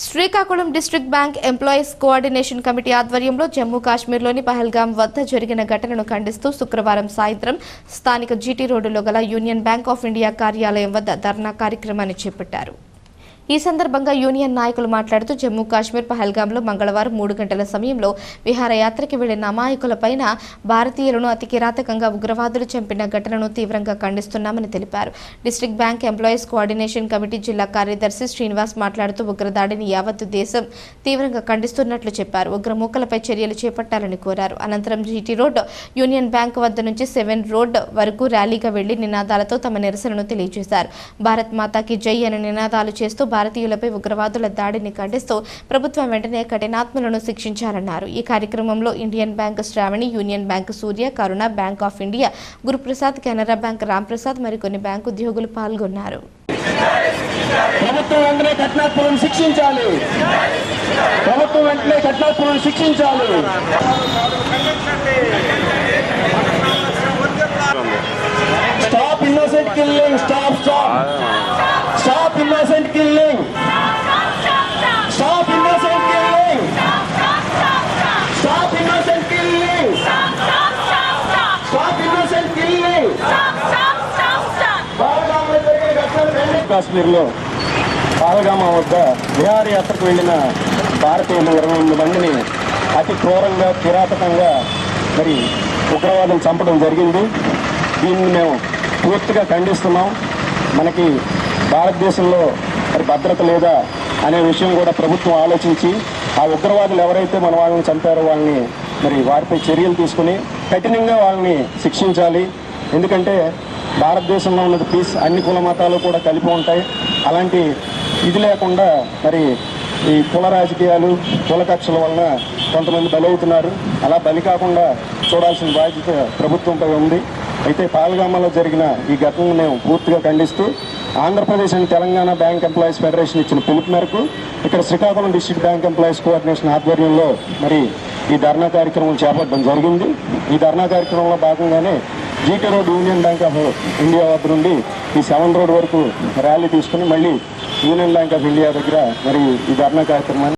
Srikakulam district bank employees coordination committee ఆధ్వర్యంలో జమ్మూ కాశ్మీర్లోని పహల్గాం వద్ద జరిగిన ఘటనను ఖండిస్తూ శుక్రవారం సాయంత్రం స్థానిక జీటీ రోడ్డులో గల యూనియన్ బ్యాంక్ ఆఫ్ ఇండియా కార్యాలయం వద్ద ధర్నా కార్యక్రమాన్ని చేపట్టారు. ఈ సందర్భంగా యూనియన్ నాయకులు మాట్లాడుతూ జమ్మూ కాశ్మీర్ పహల్గాంలో మంగళవారం 3 గంటల సమయంలో విహారయాత్రకి వెళ్లిన అమాయకులపైన భారతీయులను అతి కిరాతకంగా ఉగ్రవాదులు చంపిన ఘటనను తీవ్రంగా ఖండిస్తున్నామని తెలిపారు. District bank employees coordination committee జిల్లా కార్యదర్శి శ్రీనివాస్ మాట్లాడుతూ ఉగ్రదాడిని యావత్తు దేశం తీవ్రంగా ఖండిస్తున్నట్లు చెప్పారు. ఉగ్రమూకలపై చర్యలు చేపట్టాలని కోరారు. అనంతరం జీటీ రోడ్ యూనియన్ బ్యాంక్ వద్ద నుంచి 7 రోడ్ వరకు ర్యాలీగా వెళ్లి నినాదాలతో తమ నిరసనను తెలియజేశారు. భారత్ మాతాకి జై అనే నినాదాలు చేస్తూ భారతీయులపై ఉగ్రవాదుల దాడిని ఖండిస్తూ ప్రభుత్వం వెంటనే కఠినాత్మలను శిక్షించాలన్నారు. ఈ కార్యక్రమంలో Indian bank Sravani, union bank Surya, Karuna, bank of India Guruprasad, Canara bank Ramprasad మరికొన్ని బ్యాంకు ఉద్యోగులు పాల్గొన్నారు. ప్రభుత్వం వెంటనే కఠినాత్మలను శిక్షించాలి. ప్రభుత్వం వెంటనే కఠినాత్మలను శిక్షించాలి. Stop innocent killing. Stop. Stop innocent killing. Stop innocent killing. Stop innocent killing. Stop innocent killing. కాశ్మీర్లో పహల్గామా వద్ద విహారయాత్రకు వెళ్లిన భారతీయులు 28 మందిని అతి క్రూరంగా కిరాతకంగా మరి ఉగ్రవాదం చంపడం జరిగింది. దీన్ని మేము పూర్తిగా ఖండిస్తున్నాం. మనకి భారతదేశంలో మరి భద్రత లేదా అనే విషయం కూడా ప్రభుత్వం ఆలోచించి ఆ ఉగ్రవాదులు ఎవరైతే మన వాళ్ళని చంపారో వాళ్ళని మరి వారిపై చర్యలు తీసుకుని కఠినంగా వాళ్ళని శిక్షించాలి. ఎందుకంటే భారతదేశంలో ఉన్నది పీస్, అన్ని కుల మతాలు కూడా కలిపి ఉంటాయి. అలాంటి ఇది లేకుండా మరి ఈ కుల రాజకీయాలు, కుల కక్షల వలన కొంతమంది బలవుతున్నారు. అలా బలి కాకుండా చూడాల్సిన బాధ్యత ప్రభుత్వంపై ఉంది. అయితే పహల్గామాలో జరిగిన ఈ ఘటనను మేము పూర్తిగా ఖండిస్తూ Andhra Pradesh and Telangana bank employees federation ఇచ్చిన పిలుపు మేరకు ఇక్కడ Srikakulam district bank employees coordination ఆధ్వర్యంలో మరి ఈ ధర్నా కార్యక్రమం చేపట్టడం జరిగింది. ఈ ధర్నా కార్యక్రమంలో భాగంగానే GT road union bank of India వద్ద నుండి ఈ 7 రోడ్ వరకు ర్యాలీ తీసుకుని మళ్ళీ యూనియన్ బ్యాంక్ ఆఫ్ ఇండియా దగ్గర మరి ఈ ధర్నా కార్యక్రమాన్ని